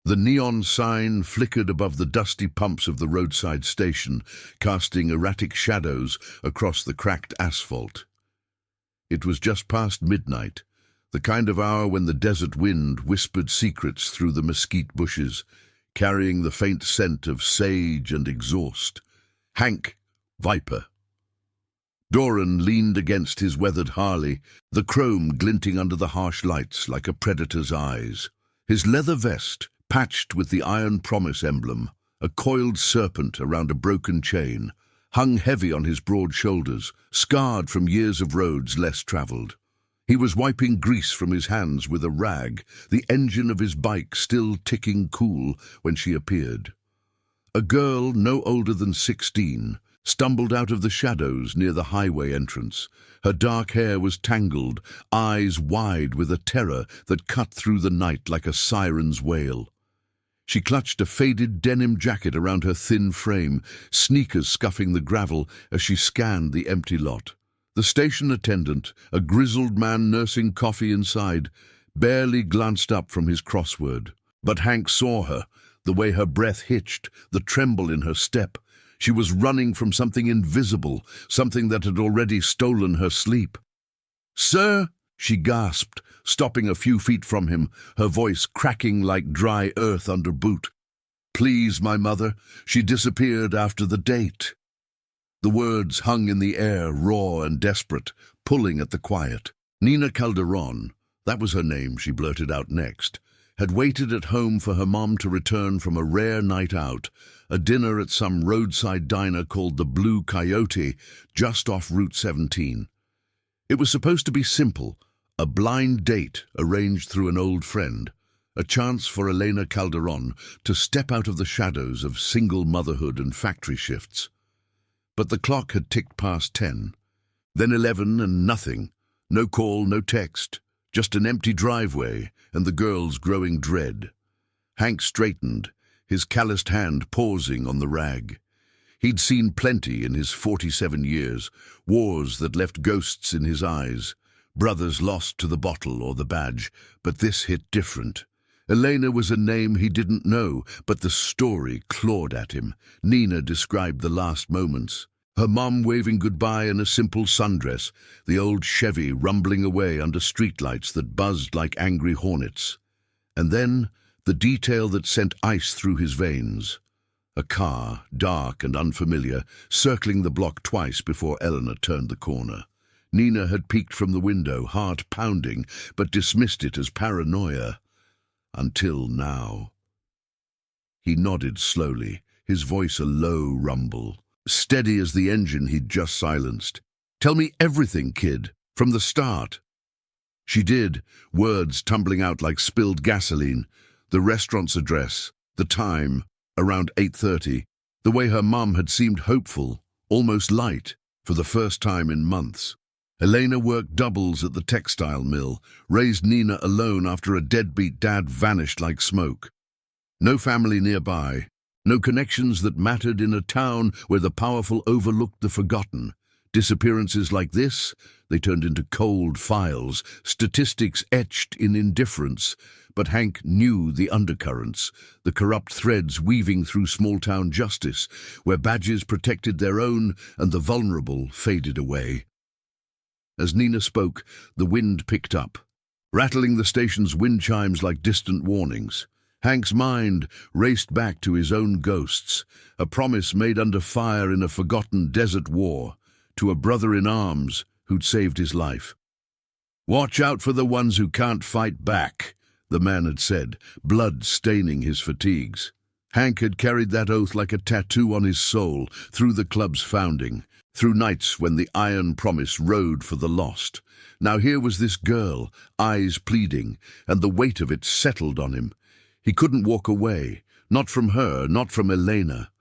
The neon sign flickered above the dusty pumps of the roadside station, casting erratic shadows across the cracked asphalt. It was just past midnight, the kind of hour when the desert wind whispered secrets through the mesquite bushes, carrying the faint scent of sage and exhaust. Hank, Viper. Doran leaned against his weathered Harley, the chrome glinting under the harsh lights like a predator's eyes. His leather vest, patched with the Iron Promise emblem, a coiled serpent around a broken chain, hung heavy on his broad shoulders, scarred from years of roads less traveled. He was wiping grease from his hands with a rag, the engine of his bike still ticking cool when she appeared. A girl no older than 16 stumbled out of the shadows near the highway entrance. Her dark hair was tangled, eyes wide with a terror that cut through the night like a siren's wail. She clutched a faded denim jacket around her thin frame, sneakers scuffing the gravel as she scanned the empty lot. The station attendant, a grizzled man nursing coffee inside, barely glanced up from his crossword. But Hank saw her, the way her breath hitched, the tremble in her step. She was running from something invisible, something that had already stolen her sleep. "Sir," she gasped, stopping a few feet from him, her voice cracking like dry earth under boot. "Please, my mother, she disappeared after the date." The words hung in the air, raw and desperate, pulling at the quiet. Nina Calderon, that was her name, she blurted out next, had waited at home for her mom to return from a rare night out, a dinner at some roadside diner called the Blue Coyote, just off Route 17. It was supposed to be simple, a blind date arranged through an old friend, a chance for Elena Calderon to step out of the shadows of single motherhood and factory shifts. But the clock had ticked past 10, then 11 and nothing. No call, no text, just an empty driveway and the girl's growing dread. Hank straightened, his calloused hand pausing on the rag. He'd seen plenty in his 47 years, wars that left ghosts in his eyes, brothers lost to the bottle or the badge, but this hit different. Elena was a name he didn't know, but the story clawed at him. Nina described the last moments. Her mom waving goodbye in a simple sundress, the old Chevy rumbling away under streetlights that buzzed like angry hornets. And then, the detail that sent ice through his veins. A car, dark and unfamiliar, circling the block twice before Eleanor turned the corner. Nina had peeked from the window, heart pounding, but dismissed it as paranoia. Until now. He nodded slowly, his voice a low rumble, steady as the engine he'd just silenced. "Tell me everything, kid, from the start." She did, words tumbling out like spilled gasoline. The restaurant's address, the time, around 8:30, the way her mum had seemed hopeful, almost light, for the first time in months. Elena worked doubles at the textile mill, raised Nina alone after a deadbeat dad vanished like smoke. No family nearby, no connections that mattered in a town where the powerful overlooked the forgotten. Disappearances like this, they turned into cold files, statistics etched in indifference. But Hank knew the undercurrents, the corrupt threads weaving through small-town justice, where badges protected their own and the vulnerable faded away. As Nina spoke, the wind picked up, rattling the station's wind chimes like distant warnings. Hank's mind raced back to his own ghosts, a promise made under fire in a forgotten desert war, to a brother in arms who'd saved his life. "Watch out for the ones who can't fight back," the man had said, blood staining his fatigues. Hank had carried that oath like a tattoo on his soul through the club's founding, through nights when the Iron Promise rode for the lost. Now here was this girl, eyes pleading, and the weight of it settled on him. He couldn't walk away, not from her, not from Elena.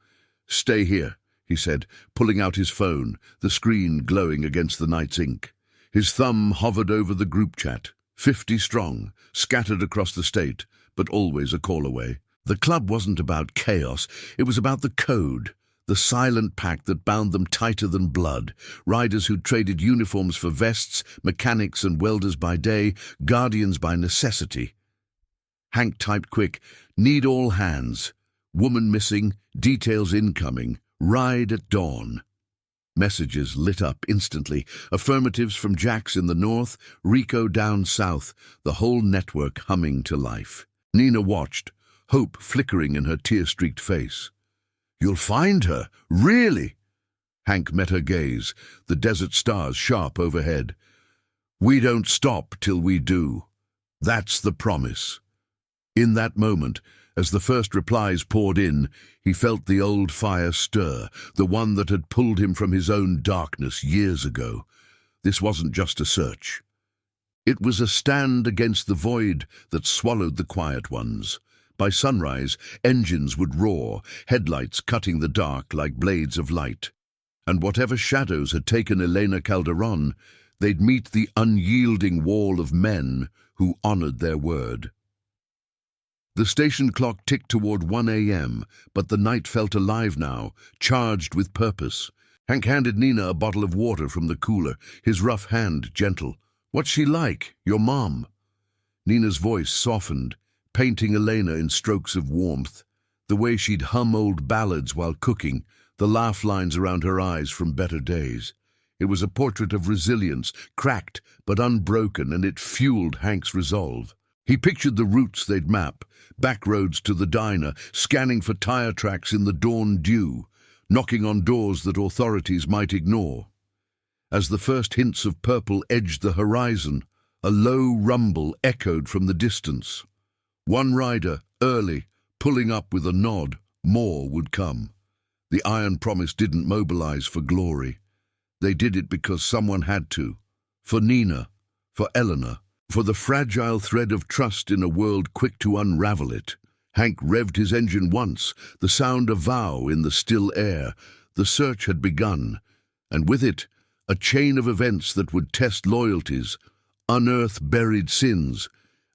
"Stay here," he said, pulling out his phone, the screen glowing against the night's ink. His thumb hovered over the group chat, 50 strong, scattered across the state, but always a call away. The club wasn't about chaos, it was about the code, the silent pact that bound them tighter than blood, riders who'd traded uniforms for vests, mechanics and welders by day, guardians by necessity. Hank typed quick, "Need all hands. Woman missing, details incoming, ride at dawn." Messages lit up instantly. Affirmatives from Jax in the north, Rico down south, the whole network humming to life. Nina watched, hope flickering in her tear-streaked face. "You'll find her? Really?" Hank met her gaze, the desert stars sharp overhead. "We don't stop till we do. That's the promise." In that moment, as the first replies poured in, he felt the old fire stir, the one that had pulled him from his own darkness years ago. This wasn't just a search. It was a stand against the void that swallowed the quiet ones. By sunrise, engines would roar, headlights cutting the dark like blades of light. And whatever shadows had taken Elena Calderon, they'd meet the unyielding wall of men who honored their word. The station clock ticked toward 1 a.m., but the night felt alive now, charged with purpose. Hank handed Nina a bottle of water from the cooler, his rough hand gentle. "What's she like, your mom?" Nina's voice softened, painting Elena in strokes of warmth. The way she'd hum old ballads while cooking, the laugh lines around her eyes from better days. It was a portrait of resilience, cracked but unbroken, and it fueled Hank's resolve. He pictured the routes they'd map, back roads to the diner, scanning for tire tracks in the dawn dew, knocking on doors that authorities might ignore. As the first hints of purple edged the horizon, a low rumble echoed from the distance. One rider, early, pulling up with a nod. More would come. The Iron Promise didn't mobilize for glory. They did it because someone had to. For Nina, for Eleanor, for the fragile thread of trust in a world quick to unravel it. Hank revved his engine once, the sound a vow in the still air. The search had begun, and with it, a chain of events that would test loyalties, unearth buried sins,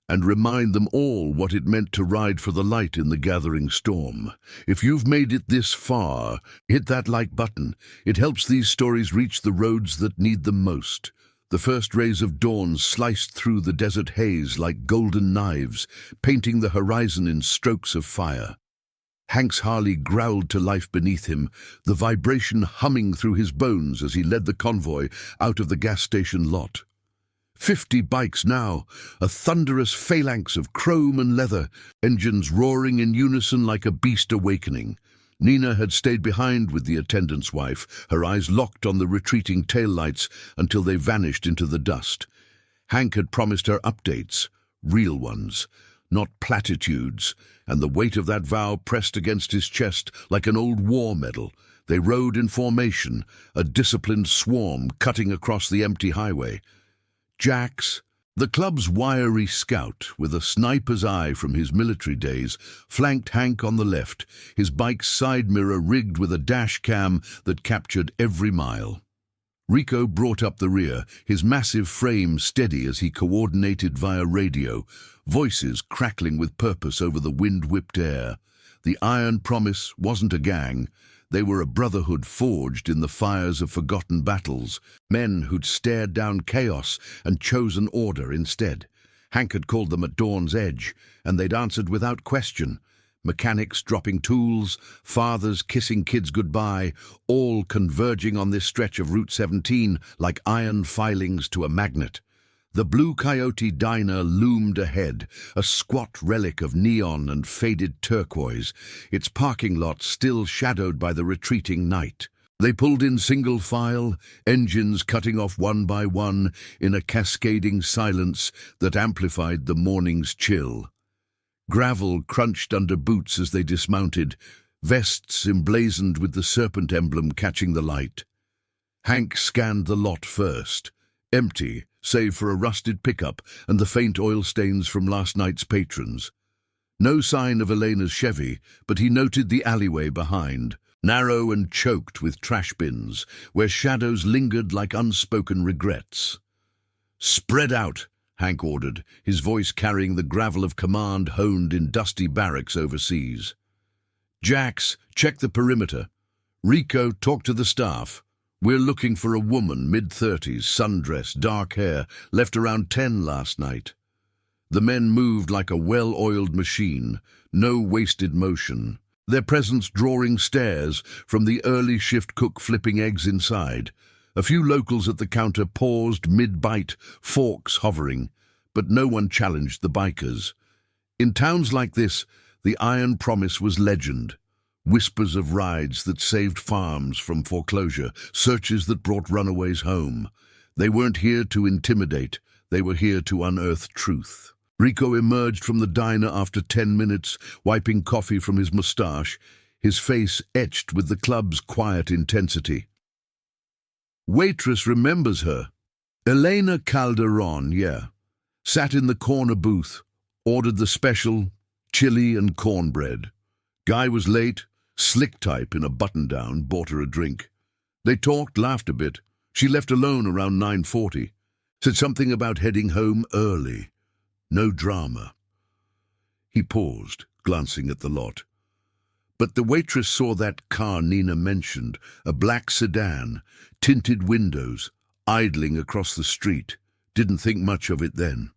and remind them all what it meant to ride for the light in the gathering storm. If you've made it this far, hit that like button. It helps these stories reach the roads that need them most. The first rays of dawn sliced through the desert haze like golden knives, painting the horizon in strokes of fire. Hank's Harley growled to life beneath him, the vibration humming through his bones as he led the convoy out of the gas station lot. 50 bikes now, a thunderous phalanx of chrome and leather, engines roaring in unison like a beast awakening. Nina had stayed behind with the attendant's wife, her eyes locked on the retreating taillights until they vanished into the dust. Hank had promised her updates, real ones, not platitudes, and the weight of that vow pressed against his chest like an old war medal. They rode in formation, a disciplined swarm cutting across the empty highway. Jax, the club's wiry scout, with a sniper's eye from his military days, flanked Hank on the left, his bike's side mirror rigged with a dash cam that captured every mile. Rico brought up the rear, his massive frame steady as he coordinated via radio, voices crackling with purpose over the wind-whipped air. The Iron Promise wasn't a gang. They were a brotherhood forged in the fires of forgotten battles, men who'd stared down chaos and chosen order instead. Hank had called them at dawn's edge, and they'd answered without question. Mechanics dropping tools, fathers kissing kids goodbye, all converging on this stretch of Route 17 like iron filings to a magnet. The Blue Coyote diner loomed ahead, a squat relic of neon and faded turquoise, its parking lot still shadowed by the retreating night. They pulled in single file, engines cutting off one by one in a cascading silence that amplified the morning's chill. Gravel crunched under boots as they dismounted, vests emblazoned with the serpent emblem catching the light. Hank scanned the lot first, empty, save for a rusted pickup and the faint oil stains from last night's patrons. No sign of Elena's Chevy, but he noted the alleyway behind, narrow and choked with trash bins, where shadows lingered like unspoken regrets. "Spread out," Hank ordered, his voice carrying the gravel of command honed in dusty barracks overseas. "Jax, check the perimeter. Rico, talk to the staff. We're looking for a woman, mid-30s, sundress, dark hair, left around 10 last night." The men moved like a well-oiled machine, no wasted motion, their presence drawing stares from the early shift cook flipping eggs inside. A few locals at the counter paused mid-bite, forks hovering, but no one challenged the bikers. In towns like this, the Iron Promise was legend. Whispers of rides that saved farms from foreclosure, searches that brought runaways home. They weren't here to intimidate, they were here to unearth truth. Rico emerged from the diner after 10 minutes, wiping coffee from his mustache, his face etched with the club's quiet intensity. Waitress remembers her. Elena Calderon, yeah. Sat in the corner booth, ordered the special, chili and cornbread. Guy was late, slick type in a button-down, bought her a drink. They talked, laughed a bit. She left alone around 9:40. Said something about heading home early. No drama. He paused, glancing at the lot. But the waitress saw that car Nina mentioned, a black sedan, tinted windows, idling across the street. Didn't think much of it then.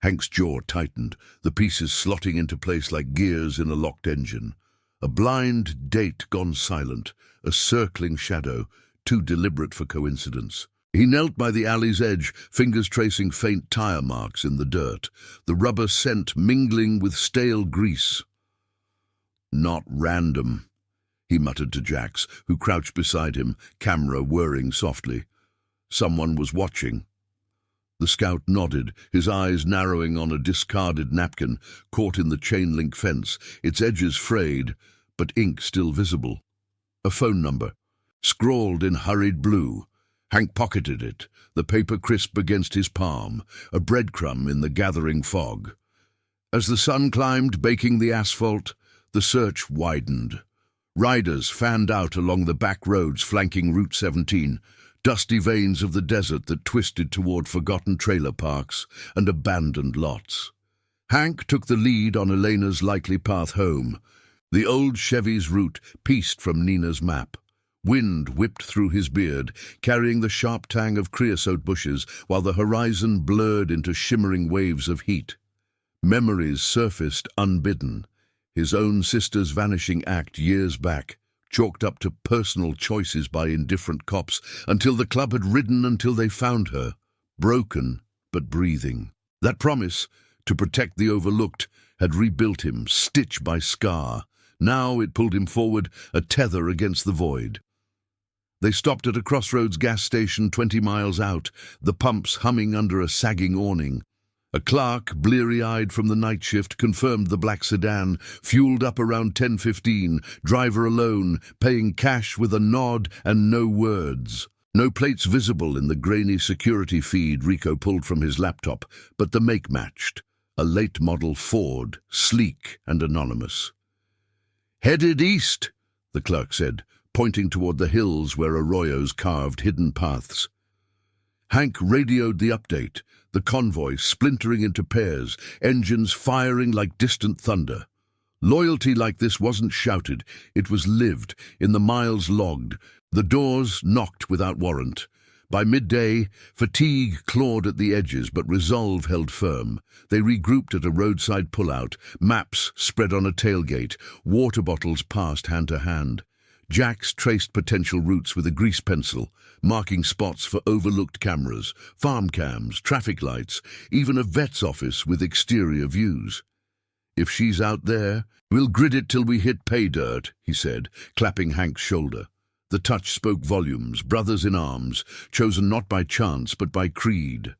Hank's jaw tightened, the pieces slotting into place like gears in a locked engine. A blind date gone silent, a circling shadow, too deliberate for coincidence. He knelt by the alley's edge, fingers tracing faint tire marks in the dirt, the rubber scent mingling with stale grease. Not random, he muttered to Jax, who crouched beside him, camera whirring softly. Someone was watching. The scout nodded, his eyes narrowing on a discarded napkin, caught in the chain-link fence, its edges frayed, but ink still visible. A phone number, scrawled in hurried blue. Hank pocketed it, the paper crisp against his palm, a breadcrumb in the gathering fog. As the sun climbed, baking the asphalt, the search widened. Riders fanned out along the back roads flanking Route 17, dusty veins of the desert that twisted toward forgotten trailer parks and abandoned lots. Hank took the lead on Elena's likely path home, the old Chevy's route pieced from Nina's map. Wind whipped through his beard, carrying the sharp tang of creosote bushes, while the horizon blurred into shimmering waves of heat. Memories surfaced unbidden, his own sister's vanishing act years back, chalked up to personal choices by indifferent cops, until the club had ridden until they found her, broken but breathing. That promise, to protect the overlooked, had rebuilt him, stitch by scar. Now it pulled him forward, a tether against the void. They stopped at a crossroads gas station 20 miles out, the pumps humming under a sagging awning. A clerk, bleary-eyed from the night shift, confirmed the black sedan, fueled up around 10:15, driver alone, paying cash with a nod and no words. No plates visible in the grainy security feed Rico pulled from his laptop, but the make matched. A late-model Ford, sleek and anonymous. "Headed east," the clerk said, pointing toward the hills where arroyos carved hidden paths. Hank radioed the update, the convoy splintering into pairs, engines firing like distant thunder. Loyalty like this wasn't shouted, it was lived, in the miles logged. The doors knocked without warrant. By midday, fatigue clawed at the edges, but resolve held firm. They regrouped at a roadside pullout, maps spread on a tailgate, water bottles passed hand to hand. Jax traced potential routes with a grease pencil, marking spots for overlooked cameras, farm cams, traffic lights, even a vet's office with exterior views. "If she's out there, we'll grid it till we hit pay dirt," he said, clapping Hank's shoulder. The touch spoke volumes, brothers in arms, chosen not by chance but by creed.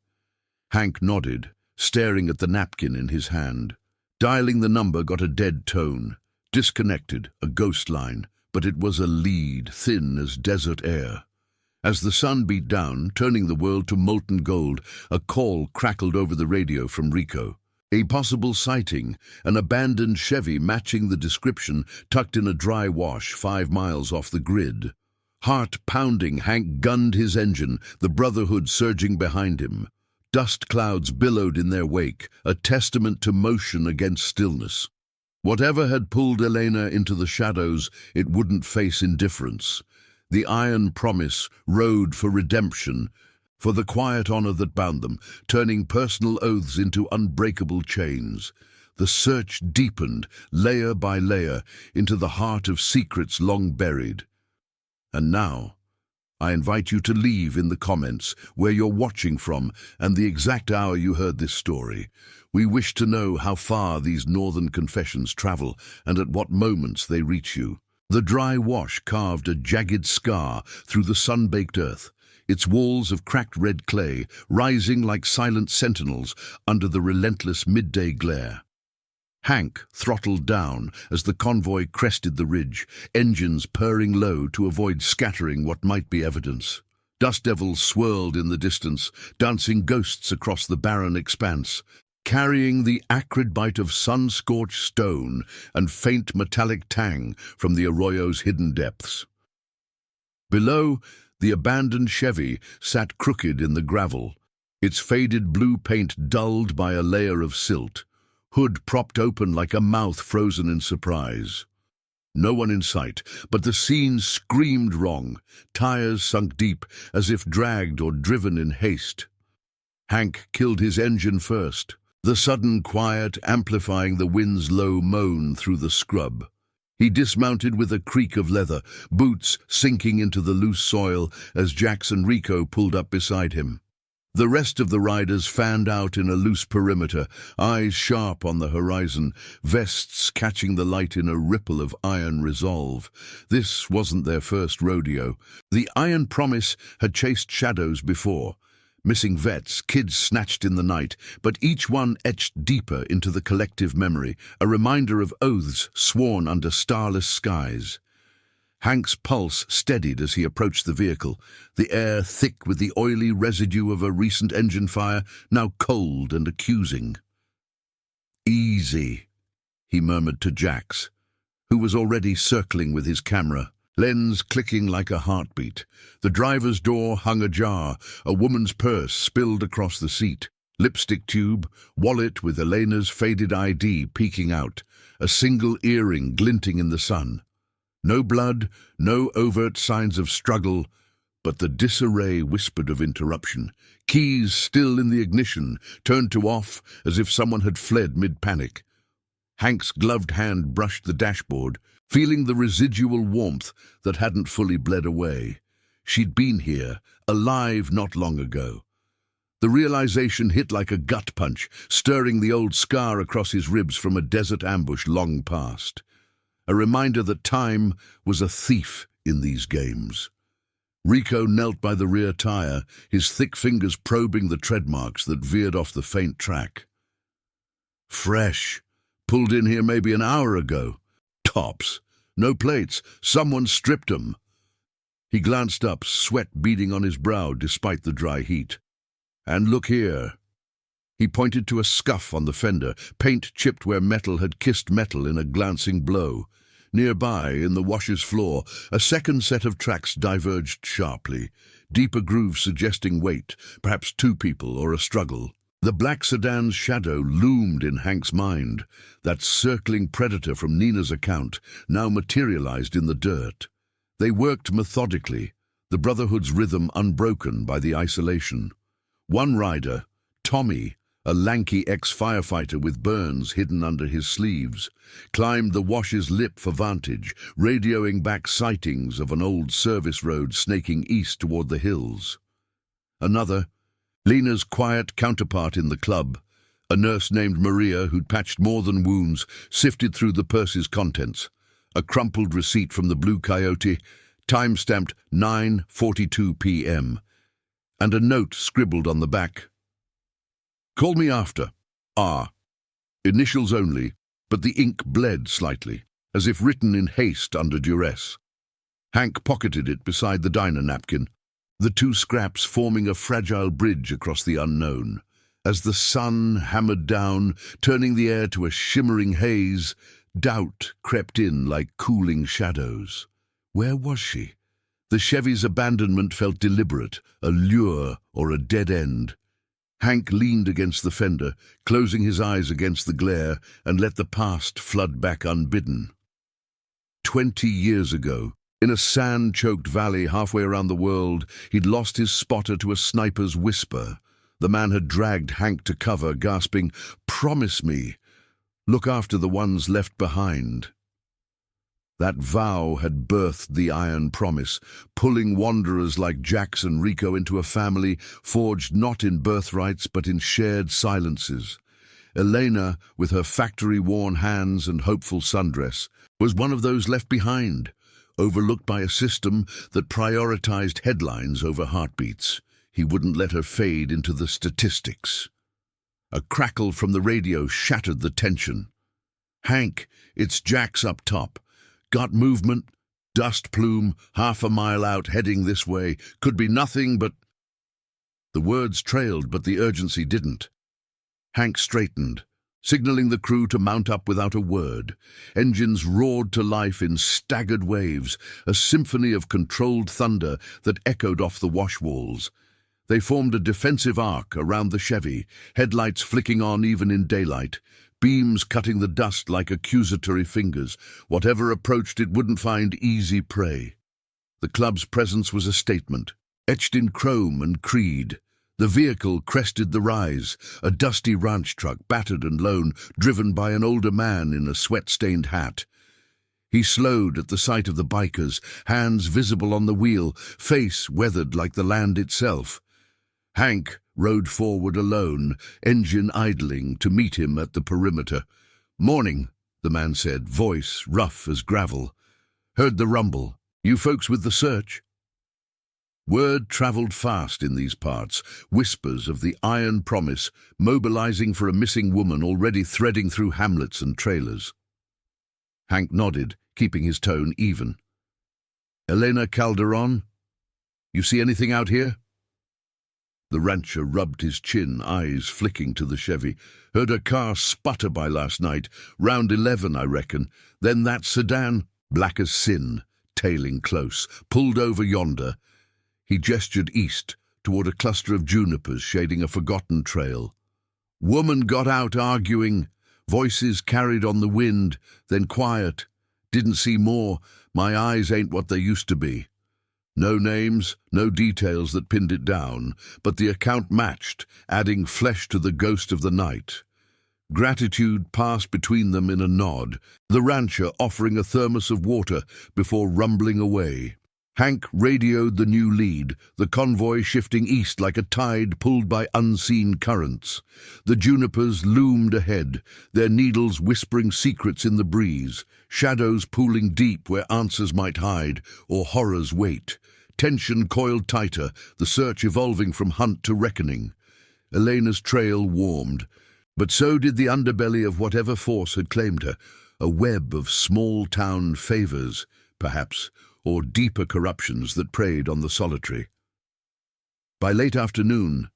Hank nodded, staring at the napkin in his hand. Dialing the number got a dead tone. Disconnected, a ghost line, but it was a lead, thin as desert air. As the sun beat down, turning the world to molten gold, a call crackled over the radio from Rico. A possible sighting, an abandoned Chevy matching the description, tucked in a dry wash 5 miles off the grid. Heart pounding, Hank gunned his engine, the brotherhood surging behind him. Dust clouds billowed in their wake, a testament to motion against stillness. Whatever had pulled Elena into the shadows, it wouldn't face indifference. The Iron Promise rode for redemption, for the quiet honor that bound them, turning personal oaths into unbreakable chains. The search deepened, layer by layer, into the heart of secrets long buried. And now, I invite you to leave in the comments where you're watching from and the exact hour you heard this story. We wish to know how far these northern confessions travel and at what moments they reach you. The dry wash carved a jagged scar through the sun-baked earth, its walls of cracked red clay rising like silent sentinels under the relentless midday glare. Hank throttled down as the convoy crested the ridge, engines purring low to avoid scattering what might be evidence. Dust devils swirled in the distance, dancing ghosts across the barren expanse, carrying the acrid bite of sun-scorched stone and faint metallic tang from the arroyo's hidden depths. Below, the abandoned Chevy sat crooked in the gravel, its faded blue paint dulled by a layer of silt, hood propped open like a mouth frozen in surprise. No one in sight, but the scene screamed wrong, tires sunk deep as if dragged or driven in haste. Hank killed his engine first, the sudden quiet amplifying the wind's low moan through the scrub. He dismounted with a creak of leather, boots sinking into the loose soil as Jax and Rico pulled up beside him. The rest of the riders fanned out in a loose perimeter, eyes sharp on the horizon, vests catching the light in a ripple of iron resolve. This wasn't their first rodeo. The Iron Promise had chased shadows before. Missing vets, kids snatched in the night, but each one etched deeper into the collective memory, a reminder of oaths sworn under starless skies. Hank's pulse steadied as he approached the vehicle, the air thick with the oily residue of a recent engine fire, now cold and accusing. "Easy," he murmured to Jax, who was already circling with his camera, lens clicking like a heartbeat. The driver's door hung ajar, a woman's purse spilled across the seat, lipstick tube, wallet with Elena's faded ID peeking out, a single earring glinting in the sun. No blood, no overt signs of struggle, but the disarray whispered of interruption. Keys still in the ignition, turned to off as if someone had fled mid-panic. Hank's gloved hand brushed the dashboard, feeling the residual warmth that hadn't fully bled away. She'd been here, alive not long ago. The realization hit like a gut punch, stirring the old scar across his ribs from a desert ambush long past. A reminder that time was a thief in these games. Rico knelt by the rear tire, his thick fingers probing the tread marks that veered off the faint track. Fresh. Pulled in here maybe an hour ago. Tops. No plates. Someone stripped 'em. He glanced up, sweat beading on his brow despite the dry heat. And look here. He pointed to a scuff on the fender, paint chipped where metal had kissed metal in a glancing blow. Nearby, in the washer's floor, a second set of tracks diverged sharply, deeper grooves suggesting weight, perhaps two people or a struggle. The black sedan's shadow loomed in Hank's mind, that circling predator from Nina's account, now materialized in the dirt. They worked methodically, the Brotherhood's rhythm unbroken by the isolation. One rider, Tommy, a lanky ex-firefighter with burns hidden under his sleeves, climbed the wash's lip for vantage, radioing back sightings of an old service road snaking east toward the hills. Another, Lena's quiet counterpart in the club, a nurse named Maria who'd patched more than wounds, sifted through the purse's contents. A crumpled receipt from the Blue Coyote, time-stamped 9:42 p.m., and a note scribbled on the back. "Call me after. R." Initials only, but the ink bled slightly, as if written in haste under duress. Hank pocketed it beside the diner napkin, the two scraps forming a fragile bridge across the unknown. As the sun hammered down, turning the air to a shimmering haze, doubt crept in like cooling shadows. Where was she? The Chevy's abandonment felt deliberate, a lure or a dead end. Hank leaned against the fender, closing his eyes against the glare, and let the past flood back unbidden. 20 years ago, In a sand-choked valley halfway around the world, he'd lost his spotter to a sniper's whisper. The man had dragged Hank to cover, gasping, "Promise me. Look after the ones left behind." That vow had birthed the iron promise, pulling wanderers like Jax and Rico into a family forged not in birthrights but in shared silences. Elena, with her factory-worn hands and hopeful sundress, was one of those left behind, overlooked by a system that prioritized headlines over heartbeats. He wouldn't let her fade into the statistics. A crackle from the radio shattered the tension. "Hank, it's Jax up top. Got movement? Dust plume, half a mile out, heading this way. Could be nothing but—" The words trailed, but the urgency didn't. Hank straightened, signaling the crew to mount up without a word. Engines roared to life in staggered waves, a symphony of controlled thunder that echoed off the wash walls. They formed a defensive arc around the Chevy, headlights flicking on even in daylight, beams cutting the dust like accusatory fingers. Whatever approached it wouldn't find easy prey. The club's presence was a statement, etched in chrome and creed. The vehicle crested the rise, a dusty ranch truck, battered and lone, driven by an older man in a sweat-stained hat. He slowed at the sight of the bikers, hands visible on the wheel, face weathered like the land itself. Hank rode forward alone, engine idling, to meet him at the perimeter. "Morning," the man said, voice rough as gravel. "Heard the rumble. You folks with the search?" Word traveled fast in these parts, whispers of the iron promise, mobilizing for a missing woman already threading through hamlets and trailers. Hank nodded, keeping his tone even. "Elena Calderon? You see anything out here?" The rancher rubbed his chin, eyes flicking to the Chevy. "Heard her car sputter by last night. Round 11, I reckon. Then that sedan, black as sin, tailing close, pulled over yonder." He gestured east, toward a cluster of junipers shading a forgotten trail. "Woman got out arguing. Voices carried on the wind, then quiet. Didn't see more. My eyes ain't what they used to be." No names, no details that pinned it down, but the account matched, adding flesh to the ghost of the night. Gratitude passed between them in a nod, the rancher offering a thermos of water before rumbling away. Hank radioed the new lead, the convoy shifting east like a tide pulled by unseen currents. The junipers loomed ahead, their needles whispering secrets in the breeze, shadows pooling deep where answers might hide or horrors wait. Tension coiled tighter, the search evolving from hunt to reckoning. Elena's trail warmed, but so did the underbelly of whatever force had claimed her, a web of small-town favors, perhaps, or deeper corruptions that preyed on the solitary. By late afternoon,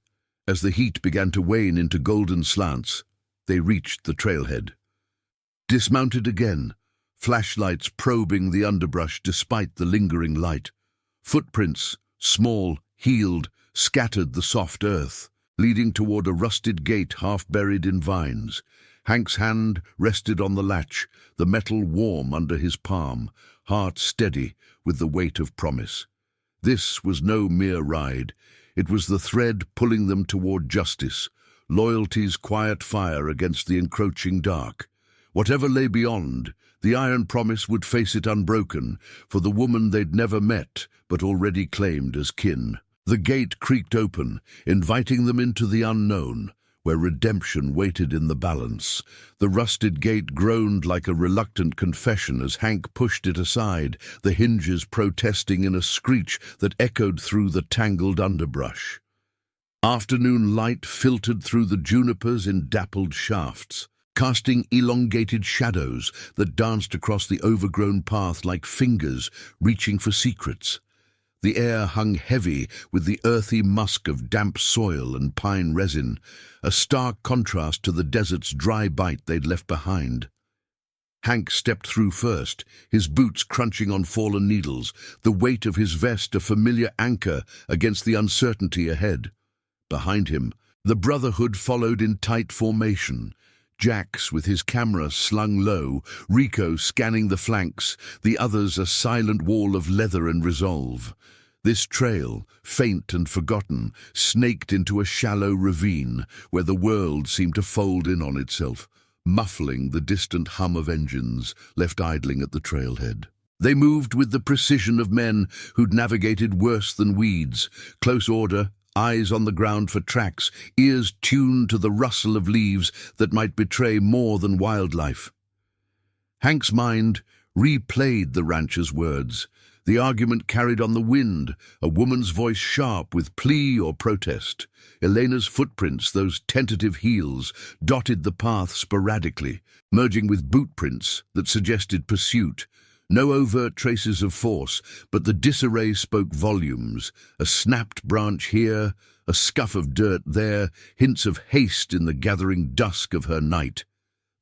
as the heat began to wane into golden slants, they reached the trailhead. Dismounted again, flashlights probing the underbrush despite the lingering light. Footprints, small, healed, scattered the soft earth, leading toward a rusted gate half buried in vines. Hank's hand rested on the latch, the metal warm under his palm, heart steady with the weight of promise. This was no mere ride. It was the thread pulling them toward justice, loyalty's quiet fire against the encroaching dark. Whatever lay beyond, the iron promise would face it unbroken, for the woman they'd never met but already claimed as kin. The gate creaked open, inviting them into the unknown, where redemption waited in the balance. The rusted gate groaned like a reluctant confession as Hank pushed it aside, the hinges protesting in a screech that echoed through the tangled underbrush. Afternoon light filtered through the junipers in dappled shafts, casting elongated shadows that danced across the overgrown path like fingers reaching for secrets. The air hung heavy with the earthy musk of damp soil and pine resin, a stark contrast to the desert's dry bite they'd left behind. Hank stepped through first, his boots crunching on fallen needles, the weight of his vest a familiar anchor against the uncertainty ahead. Behind him, the brotherhood followed in tight formation, Jax with his camera slung low, Rico scanning the flanks, the others a silent wall of leather and resolve. This trail, faint and forgotten, snaked into a shallow ravine where the world seemed to fold in on itself, muffling the distant hum of engines left idling at the trailhead. They moved with the precision of men who'd navigated worse than weeds, close order, eyes on the ground for tracks, ears tuned to the rustle of leaves that might betray more than wildlife. Hank's mind replayed the rancher's words. The argument carried on the wind, a woman's voice sharp with plea or protest. Elena's footprints, those tentative heels, dotted the path sporadically, merging with boot prints that suggested pursuit. No overt traces of force, but the disarray spoke volumes. A snapped branch here, a scuff of dirt there, hints of haste in the gathering dusk of her night.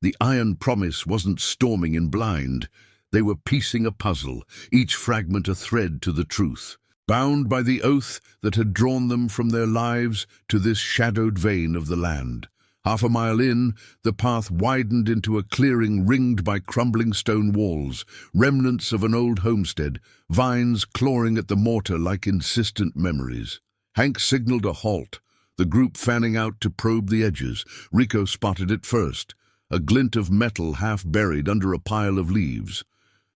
The iron promise wasn't storming in blind. They were piecing a puzzle, each fragment a thread to the truth, bound by the oath that had drawn them from their lives to this shadowed vein of the land. Half a mile in, the path widened into a clearing ringed by crumbling stone walls, remnants of an old homestead, vines clawing at the mortar like insistent memories. Hank signaled a halt, the group fanning out to probe the edges. Rico spotted it first, a glint of metal half buried under a pile of leaves.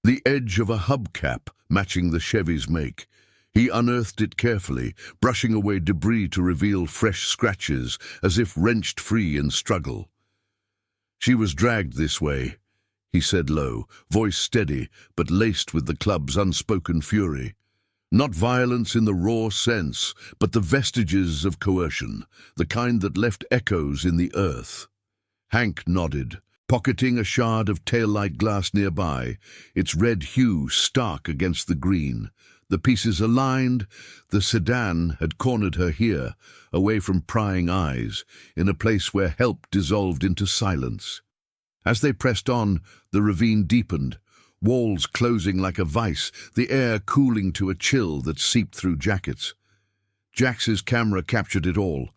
The edge of a hubcap matching the Chevy's make. He unearthed it carefully, brushing away debris to reveal fresh scratches, as if wrenched free in struggle. "She was dragged this way," he said low, voice steady, but laced with the club's unspoken fury. Not violence in the raw sense, but the vestiges of coercion, the kind that left echoes in the earth. Hank nodded, pocketing a shard of taillight glass nearby, its red hue stark against the green. The pieces aligned. The sedan had cornered her here, away from prying eyes, in a place where help dissolved into silence. As they pressed on, the ravine deepened, walls closing like a vice, the air cooling to a chill that seeped through jackets. Jax's camera captured it all,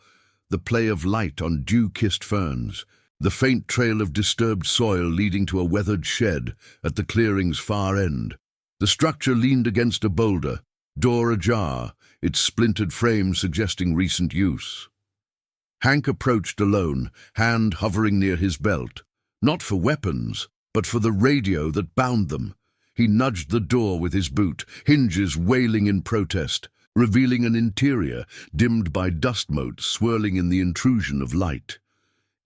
the play of light on dew-kissed ferns, the faint trail of disturbed soil leading to a weathered shed at the clearing's far end. The structure leaned against a boulder, door ajar, its splintered frame suggesting recent use. Hank approached alone, hand hovering near his belt, not for weapons, but for the radio that bound them. He nudged the door with his boot, hinges wailing in protest, revealing an interior dimmed by dust motes swirling in the intrusion of light.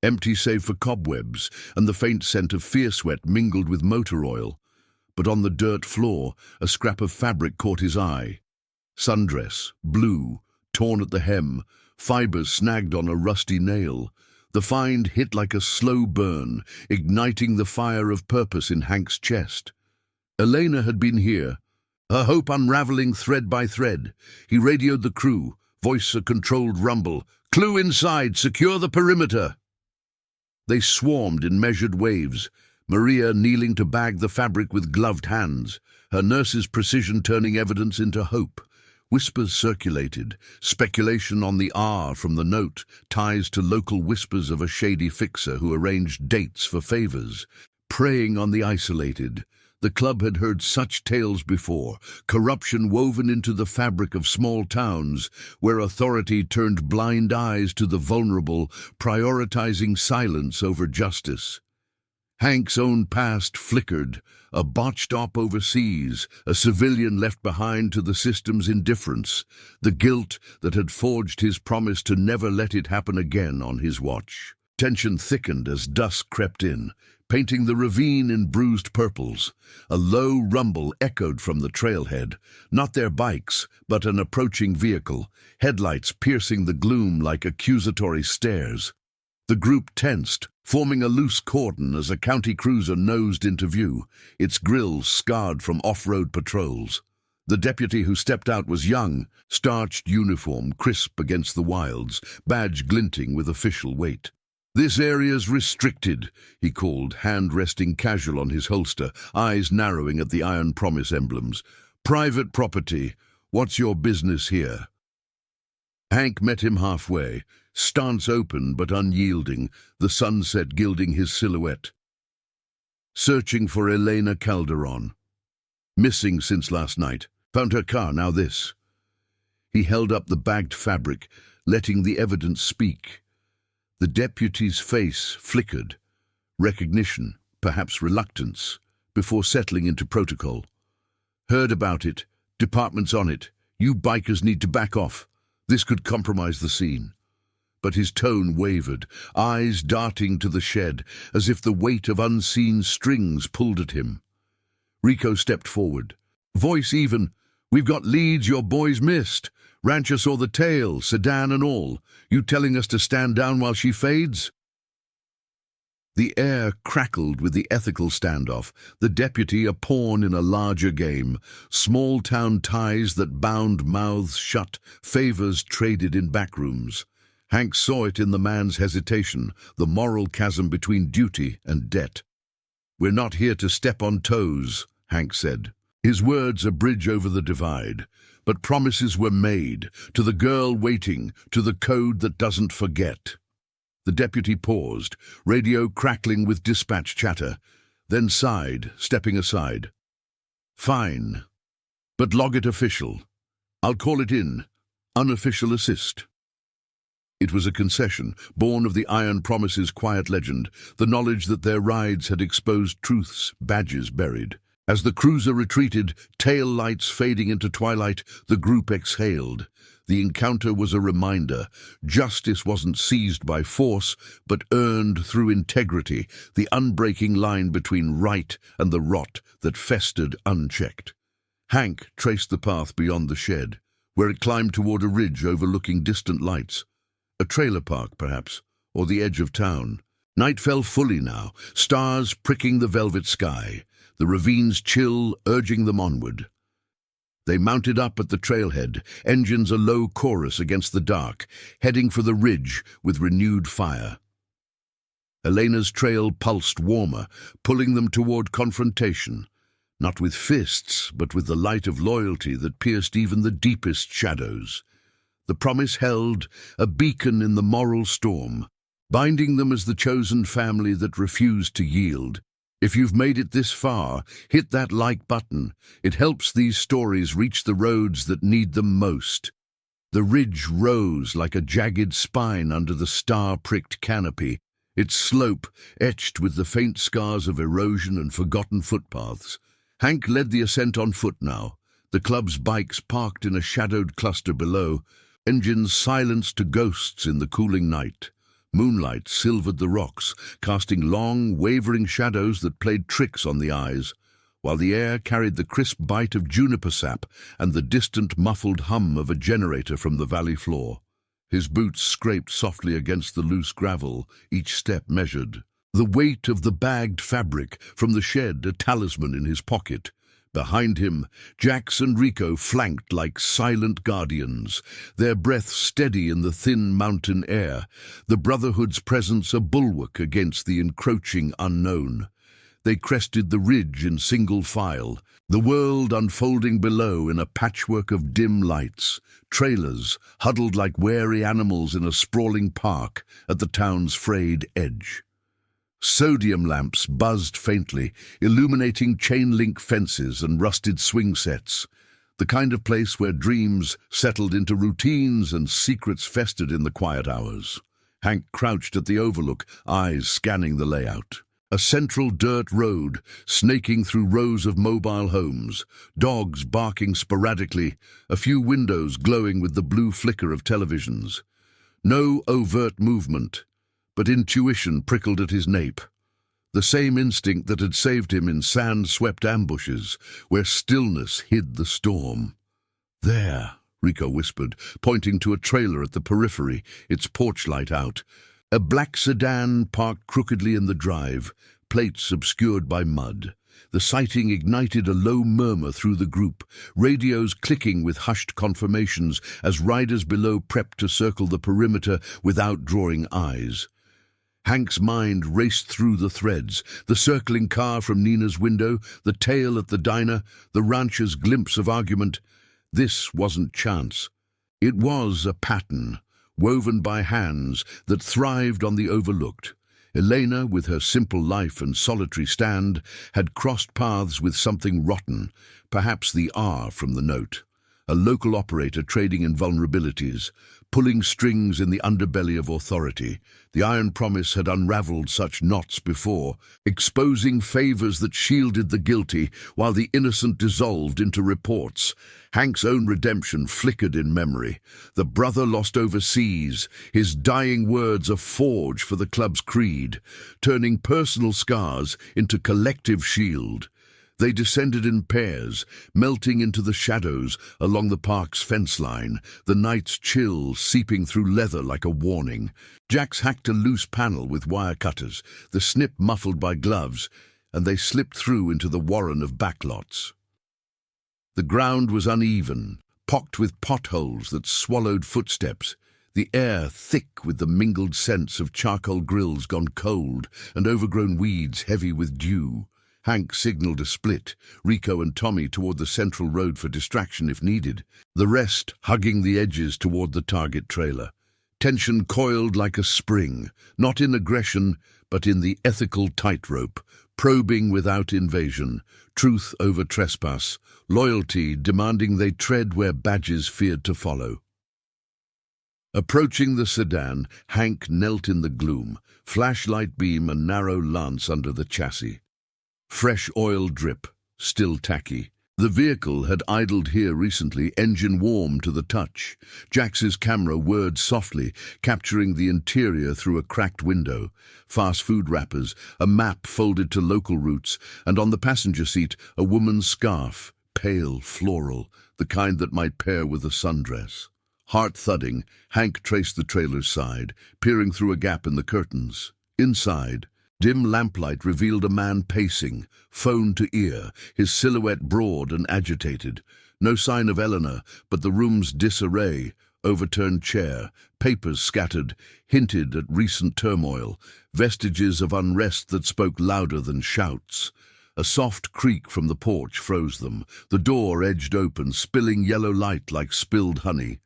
Empty save for cobwebs and the faint scent of fear sweat mingled with motor oil. But on the dirt floor, a scrap of fabric caught his eye. Sundress, blue, torn at the hem, fibers snagged on a rusty nail. The find hit like a slow burn, igniting the fire of purpose in Hank's chest. Elena had been here, her hope unraveling thread by thread. He radioed the crew, voice a controlled rumble. "Clue inside, secure the perimeter." They swarmed in measured waves, Maria kneeling to bag the fabric with gloved hands, her nurse's precision turning evidence into hope. Whispers circulated, speculation on the R from the note, ties to local whispers of a shady fixer who arranged dates for favors. Preying on the isolated, the club had heard such tales before, corruption woven into the fabric of small towns, where authority turned blind eyes to the vulnerable, prioritizing silence over justice. Hank's own past flickered, a botched op overseas, a civilian left behind to the system's indifference, the guilt that had forged his promise to never let it happen again on his watch. Tension thickened as dusk crept in, painting the ravine in bruised purples. A low rumble echoed from the trailhead, not their bikes, but an approaching vehicle, headlights piercing the gloom like accusatory stares. The group tensed, forming a loose cordon as a county cruiser nosed into view, its grills scarred from off-road patrols. The deputy who stepped out was young, starched uniform crisp against the wilds, badge glinting with official weight. "This area's restricted," he called, hand resting casual on his holster, eyes narrowing at the Iron Promise emblems. "Private property. What's your business here?" Hank met him halfway, stance open but unyielding, the sunset gilding his silhouette. Searching for Elena Calderon. Missing since last night. Found her car, now this. He held up the bagged fabric, letting the evidence speak. The deputy's face flickered. Recognition, perhaps reluctance, before settling into protocol. Heard about it. Department's on it. You bikers need to back off. This could compromise the scene. But his tone wavered, eyes darting to the shed, as if the weight of unseen strings pulled at him. Rico stepped forward. Voice even. We've got leads your boys missed. Rancher saw the tail, sedan and all. You telling us to stand down while she fades? The air crackled with the ethical standoff, the deputy a pawn in a larger game, small-town ties that bound mouths shut, favors traded in backrooms. Hank saw it in the man's hesitation, the moral chasm between duty and debt. We're not here to step on toes, Hank said. His words a bridge over the divide, but promises were made, to the girl waiting, to the code that doesn't forget. The deputy paused, radio crackling with dispatch chatter, then sighed, stepping aside. Fine, but log it official. I'll call it in. Unofficial assist. It was a concession, born of the Iron Promise's quiet legend, the knowledge that their rides had exposed truths, badges buried. As the cruiser retreated, tail lights fading into twilight, the group exhaled. The encounter was a reminder. Justice wasn't seized by force, but earned through integrity, the unbreaking line between right and the rot that festered unchecked. Hank traced the path beyond the shed, where it climbed toward a ridge overlooking distant lights. A trailer park, perhaps, or the edge of town. Night fell fully now, stars pricking the velvet sky, the ravine's chill urging them onward. They mounted up at the trailhead, engines a low chorus against the dark, heading for the ridge with renewed fire. Elena's trail pulsed warmer, pulling them toward confrontation, not with fists, but with the light of loyalty that pierced even the deepest shadows. The promise held, a beacon in the moral storm, binding them as the chosen family that refused to yield. If you've made it this far, hit that like button. It helps these stories reach the roads that need them most. The ridge rose like a jagged spine under the star-pricked canopy, its slope etched with the faint scars of erosion and forgotten footpaths. Hank led the ascent on foot now, the club's bikes parked in a shadowed cluster below, engines silenced to ghosts in the cooling night. Moonlight silvered the rocks, casting long, wavering shadows that played tricks on the eyes, while the air carried the crisp bite of juniper sap and the distant muffled hum of a generator from the valley floor. His boots scraped softly against the loose gravel, each step measured. The weight of the bagged fabric from the shed a talisman in his pocket. Behind him, Jax and Rico flanked like silent guardians, their breath steady in the thin mountain air, the Brotherhood's presence a bulwark against the encroaching unknown. They crested the ridge in single file, the world unfolding below in a patchwork of dim lights, trailers huddled like wary animals in a sprawling park at the town's frayed edge. Sodium lamps buzzed faintly, illuminating chain-link fences and rusted swing sets, the kind of place where dreams settled into routines and secrets festered in the quiet hours. Hank crouched at the overlook, eyes scanning the layout. A central dirt road, snaking through rows of mobile homes, dogs barking sporadically, a few windows glowing with the blue flicker of televisions. No overt movement, but intuition prickled at his nape. The same instinct that had saved him in sand-swept ambushes, where stillness hid the storm. There, Rico whispered, pointing to a trailer at the periphery, its porch light out. A black sedan parked crookedly in the drive, plates obscured by mud. The sighting ignited a low murmur through the group, radios clicking with hushed confirmations as riders below prepped to circle the perimeter without drawing eyes. Hank's mind raced through the threads, the circling car from Nina's window, the tail at the diner, the rancher's glimpse of argument. This wasn't chance. It was a pattern, woven by hands that thrived on the overlooked. Elena, with her simple life and solitary stand, had crossed paths with something rotten, perhaps the R from the note. A local operator trading in vulnerabilities, pulling strings in the underbelly of authority. The iron promise had unraveled such knots before, exposing favors that shielded the guilty while the innocent dissolved into reports. Hank's own redemption flickered in memory. The brother lost overseas, his dying words a forge for the club's creed, turning personal scars into collective shield. They descended in pairs, melting into the shadows along the park's fence line, the night's chill seeping through leather like a warning. Jax hacked a loose panel with wire cutters, the snip muffled by gloves, and they slipped through into the warren of backlots. The ground was uneven, pocked with potholes that swallowed footsteps, the air thick with the mingled scents of charcoal grills gone cold and overgrown weeds heavy with dew. Hank signaled a split, Rico and Tommy toward the central road for distraction if needed, the rest hugging the edges toward the target trailer. Tension coiled like a spring, not in aggression, but in the ethical tightrope, probing without invasion, truth over trespass, loyalty demanding they tread where badges feared to follow. Approaching the sedan, Hank knelt in the gloom, flashlight beam and narrow lance under the chassis. Fresh oil drip, still tacky. The vehicle had idled here recently, engine warm to the touch. Jax's camera whirred softly, capturing the interior through a cracked window. Fast food wrappers, a map folded to local routes, and on the passenger seat, a woman's scarf, pale, floral, the kind that might pair with a sundress. Heart thudding, Hank traced the trailer's side, peering through a gap in the curtains. Inside, dim lamplight revealed a man pacing, phone to ear, his silhouette broad and agitated. No sign of Eleanor, but the room's disarray, overturned chair, papers scattered, hinted at recent turmoil, vestiges of unrest that spoke louder than shouts. A soft creak from the porch froze them, the door edged open, spilling yellow light like spilled honey.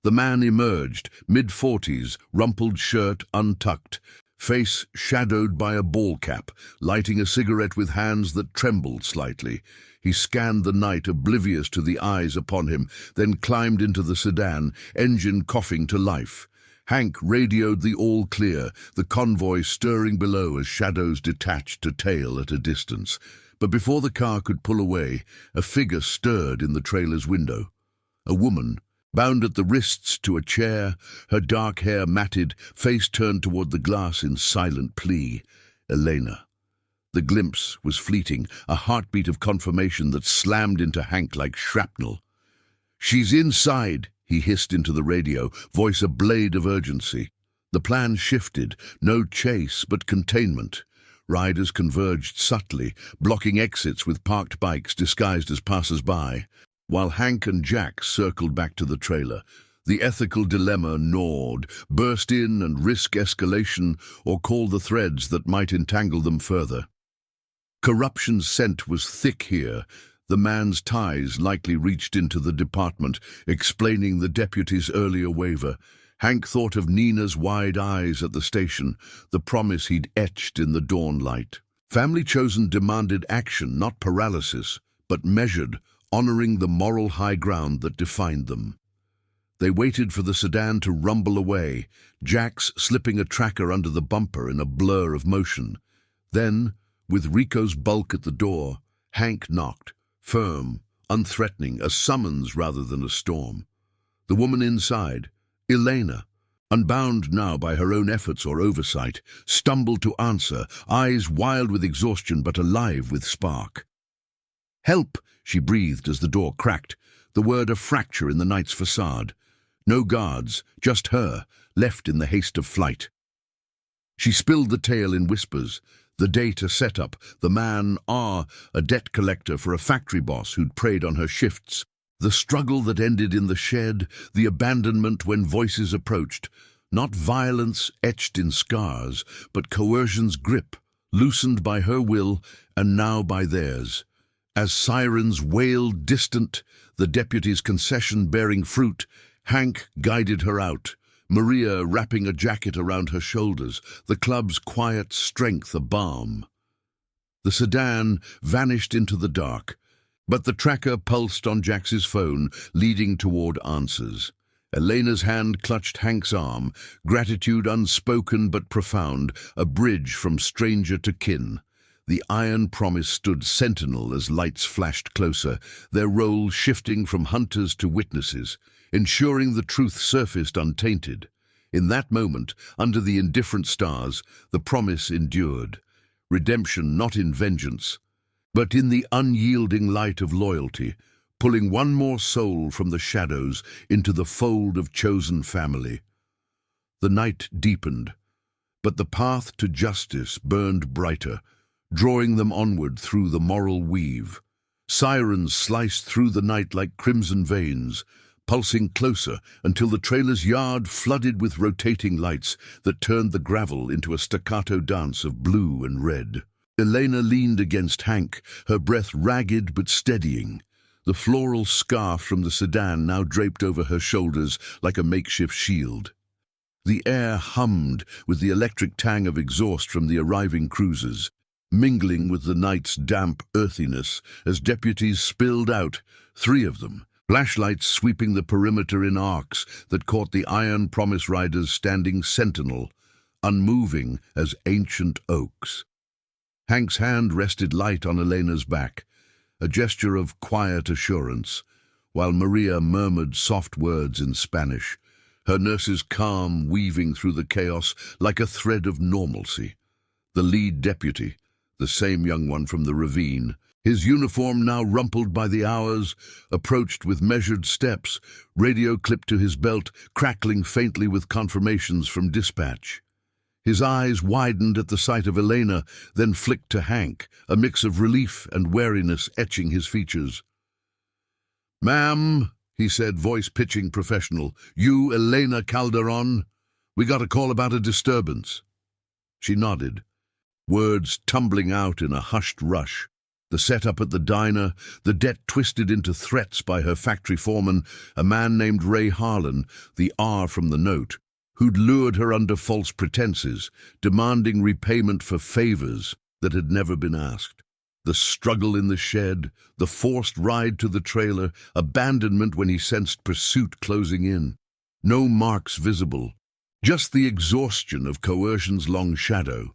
The man emerged, mid-40s, rumpled shirt untucked, face shadowed by a ball cap, lighting a cigarette with hands that trembled slightly. He scanned the night, oblivious to the eyes upon him, then climbed into the sedan, engine coughing to life. Hank radioed the all clear, the convoy stirring below as shadows detached to tail at a distance. But before the car could pull away, a figure stirred in the trailer's window. A woman, bound at the wrists to a chair, her dark hair matted, face turned toward the glass in silent plea. Elena. The glimpse was fleeting, a heartbeat of confirmation that slammed into Hank like shrapnel. "She's inside," he hissed into the radio, voice a blade of urgency. The plan shifted, no chase but containment. Riders converged subtly, blocking exits with parked bikes disguised as passers-by. While Hank and Jack circled back to the trailer, the ethical dilemma gnawed, burst in and risk escalation or call the threads that might entangle them further. Corruption's scent was thick here. The man's ties likely reached into the department, explaining the deputy's earlier waiver. Hank thought of Nina's wide eyes at the station, the promise he'd etched in the dawn light. Family Chosen demanded action, not paralysis, but measured, honoring the moral high ground that defined them. They waited for the sedan to rumble away, Jax slipping a tracker under the bumper in a blur of motion. Then, with Rico's bulk at the door, Hank knocked, firm, unthreatening, a summons rather than a storm. The woman inside, Elena, unbound now by her own efforts or oversight, stumbled to answer, eyes wild with exhaustion but alive with spark. "Help!" she breathed as the door cracked, the word a fracture in the night's facade. No guards, just her, left in the haste of flight. She spilled the tale in whispers, the data setup, the man, a debt collector for a factory boss who'd preyed on her shifts, the struggle that ended in the shed, the abandonment when voices approached, not violence etched in scars, but coercion's grip, loosened by her will and now by theirs. As sirens wailed distant, the deputy's concession bearing fruit, Hank guided her out, Maria wrapping a jacket around her shoulders, the club's quiet strength a balm. The sedan vanished into the dark, but the tracker pulsed on Jax's phone, leading toward answers. Elena's hand clutched Hank's arm, gratitude unspoken but profound, a bridge from stranger to kin. The iron promise stood sentinel as lights flashed closer, their role shifting from hunters to witnesses, ensuring the truth surfaced untainted. In that moment, under the indifferent stars, the promise endured. Redemption not in vengeance, but in the unyielding light of loyalty, pulling one more soul from the shadows into the fold of chosen family. The night deepened, but the path to justice burned brighter, drawing them onward through the moral weave. Sirens sliced through the night like crimson veins, pulsing closer until the trailer's yard flooded with rotating lights that turned the gravel into a staccato dance of blue and red. Elena leaned against Hank, her breath ragged but steadying. The floral scarf from the sedan now draped over her shoulders like a makeshift shield. The air hummed with the electric tang of exhaust from the arriving cruisers, mingling with the night's damp earthiness as deputies spilled out, 3 of them, flashlights sweeping the perimeter in arcs that caught the iron promise riders standing sentinel, unmoving as ancient oaks. Hank's hand rested light on Elena's back, a gesture of quiet assurance, while Maria murmured soft words in Spanish, her nurse's calm weaving through the chaos like a thread of normalcy. The lead deputy, the same young one from the ravine, his uniform now rumpled by the hours, approached with measured steps, radio clipped to his belt, crackling faintly with confirmations from dispatch. His eyes widened at the sight of Elena, then flicked to Hank, a mix of relief and wariness etching his features. "Ma'am," he said, voice pitching professional, "you Elena Calderon? We got a call about a disturbance." She nodded, words tumbling out in a hushed rush. The setup at the diner, the debt twisted into threats by her factory foreman, a man named Ray Harlan, the R from the note, who'd lured her under false pretenses, demanding repayment for favors that had never been asked. The struggle in the shed, the forced ride to the trailer, abandonment when he sensed pursuit closing in. No marks visible, just the exhaustion of coercion's long shadow,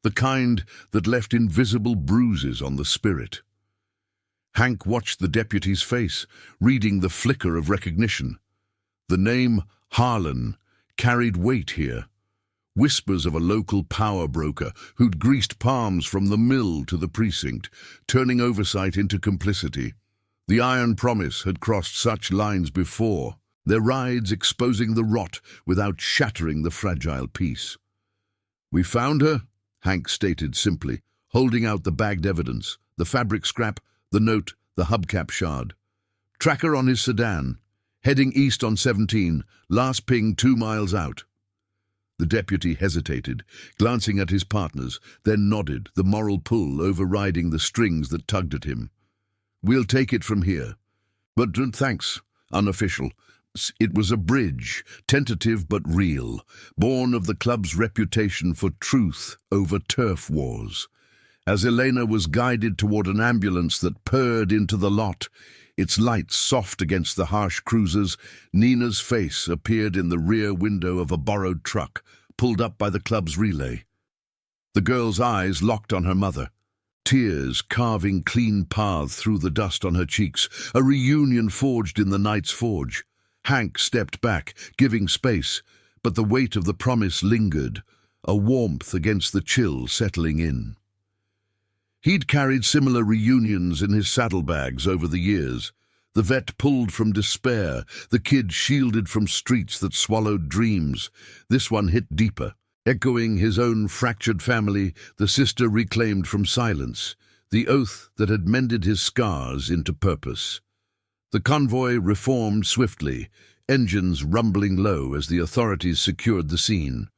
the kind that left invisible bruises on the spirit. Hank watched the deputy's face, reading the flicker of recognition. The name Harlan carried weight here. Whispers of a local power broker who'd greased palms from the mill to the precinct, turning oversight into complicity. The iron promise had crossed such lines before, their rides exposing the rot without shattering the fragile peace. "We found her," Hank stated simply, holding out the bagged evidence, the fabric scrap, the note, the hubcap shard. "Tracker on his sedan, heading east on 17, last ping 2 miles out." The deputy hesitated, glancing at his partners, then nodded, the moral pull overriding the strings that tugged at him. "We'll take it from here. But thanks, unofficial." It was a bridge, tentative but real, born of the club's reputation for truth over turf wars. As Elena was guided toward an ambulance that purred into the lot, its lights soft against the harsh cruisers, Nina's face appeared in the rear window of a borrowed truck, pulled up by the club's relay. The girl's eyes locked on her mother, tears carving clean paths through the dust on her cheeks, a reunion forged in the night's forge. Hank stepped back, giving space, but the weight of the promise lingered, a warmth against the chill settling in. He'd carried similar reunions in his saddlebags over the years. The vet pulled from despair, the kid shielded from streets that swallowed dreams. This one hit deeper, echoing his own fractured family, the sister reclaimed from silence, the oath that had mended his scars into purpose. The convoy reformed swiftly, engines rumbling low as the authorities secured the scene.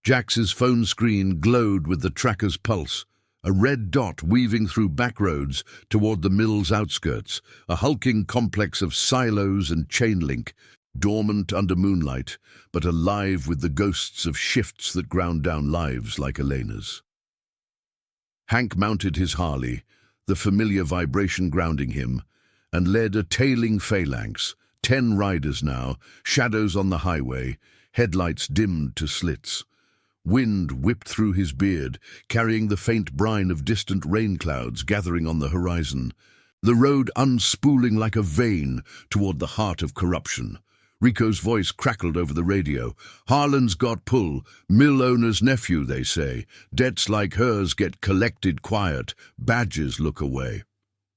Jax's phone screen glowed with the tracker's pulse, a red dot weaving through back roads toward the mill's outskirts, a hulking complex of silos and chain link, dormant under moonlight, but alive with the ghosts of shifts that ground down lives like Elena's. Hank mounted his Harley, the familiar vibration grounding him, and led a tailing phalanx, 10 riders now, shadows on the highway, headlights dimmed to slits. Wind whipped through his beard, carrying the faint brine of distant rain clouds gathering on the horizon. The road unspooling like a vein toward the heart of corruption. Rico's voice crackled over the radio. "Harlan's got pull. Mill owner's nephew, they say. Debts like hers get collected quiet. Badges look away."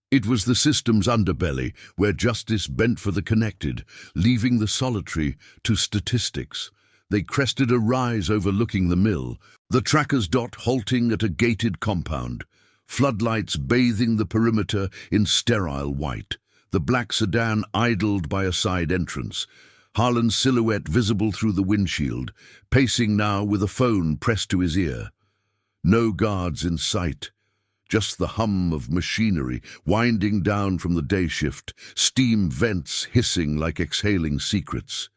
It was the system's underbelly, where justice bent for the connected, leaving the solitary to statistics. They crested a rise overlooking the mill, the tracker's dot halting at a gated compound, floodlights bathing the perimeter in sterile white, the black sedan idled by a side entrance, Harlan's silhouette visible through the windshield, pacing now with a phone pressed to his ear. No guards in sight, just the hum of machinery winding down from the day shift, steam vents hissing like exhaling secrets.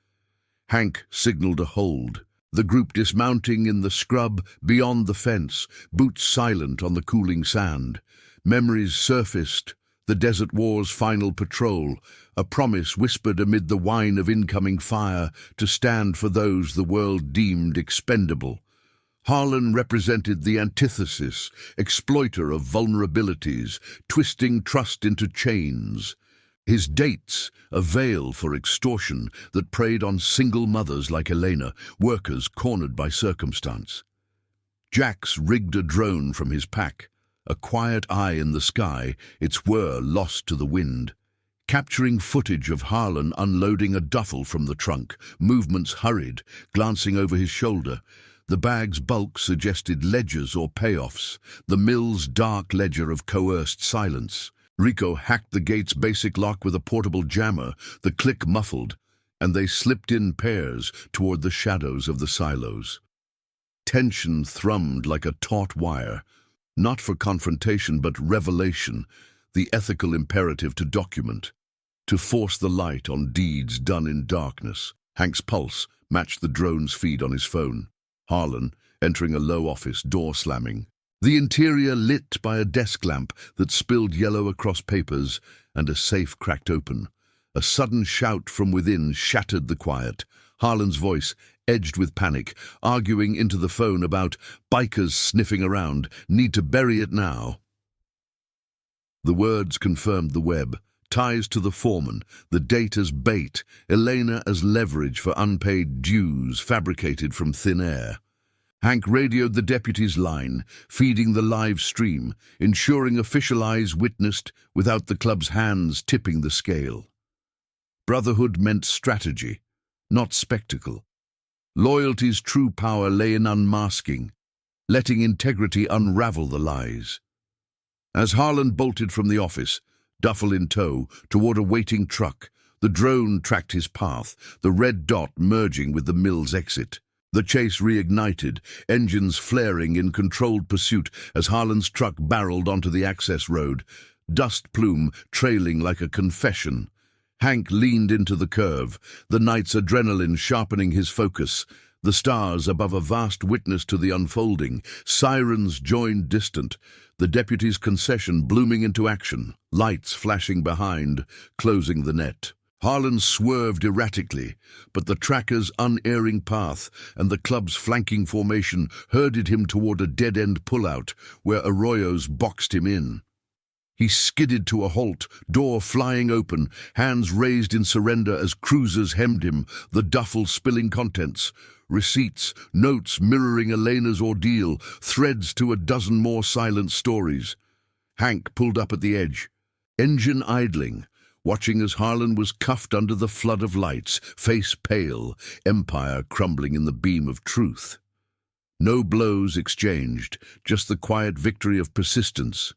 Hank signaled a hold, the group dismounting in the scrub beyond the fence, boots silent on the cooling sand. Memories surfaced, the Desert War's final patrol, a promise whispered amid the whine of incoming fire to stand for those the world deemed expendable. Harlan represented the antithesis, exploiter of vulnerabilities, twisting trust into chains. His dates, a veil for extortion that preyed on single mothers like Elena, workers cornered by circumstance. Jax rigged a drone from his pack, a quiet eye in the sky, its whir lost to the wind. Capturing footage of Harlan unloading a duffel from the trunk, movements hurried, glancing over his shoulder. The bag's bulk suggested ledgers or payoffs, the mill's dark ledger of coerced silence. Rico hacked the gate's basic lock with a portable jammer, the click muffled, and they slipped in pairs toward the shadows of the silos. Tension thrummed like a taut wire, not for confrontation but revelation, the ethical imperative to document, to force the light on deeds done in darkness. Hank's pulse matched the drone's feed on his phone. Harlan, entering a low office, door slamming. The interior lit by a desk lamp that spilled yellow across papers, and a safe cracked open. A sudden shout from within shattered the quiet. Harlan's voice, edged with panic, arguing into the phone about bikers sniffing around, need to bury it now. The words confirmed the web. Ties to the foreman, the date as bait, Elena as leverage for unpaid dues fabricated from thin air. Hank radioed the deputy's line, feeding the live stream, ensuring official eyes witnessed without the club's hands tipping the scale. Brotherhood meant strategy, not spectacle. Loyalty's true power lay in unmasking, letting integrity unravel the lies. As Harlan bolted from the office, duffel in tow, toward a waiting truck, the drone tracked his path, the red dot merging with the mill's exit. The chase reignited, engines flaring in controlled pursuit as Harlan's truck barreled onto the access road, dust plume trailing like a confession. Hank leaned into the curve, the night's adrenaline sharpening his focus, the stars above a vast witness to the unfolding, sirens joined distant, the deputy's concession blooming into action, lights flashing behind, closing the net. Harlan swerved erratically, but the tracker's unerring path and the club's flanking formation herded him toward a dead-end pullout where Arroyos boxed him in. He skidded to a halt, door flying open, hands raised in surrender as cruisers hemmed him, the duffel spilling contents. Receipts, notes mirroring Elena's ordeal, threads to a dozen more silent stories. Hank pulled up at the edge, engine idling, watching as Harlan was cuffed under the flood of lights, face pale, empire crumbling in the beam of truth. No blows exchanged, just the quiet victory of persistence,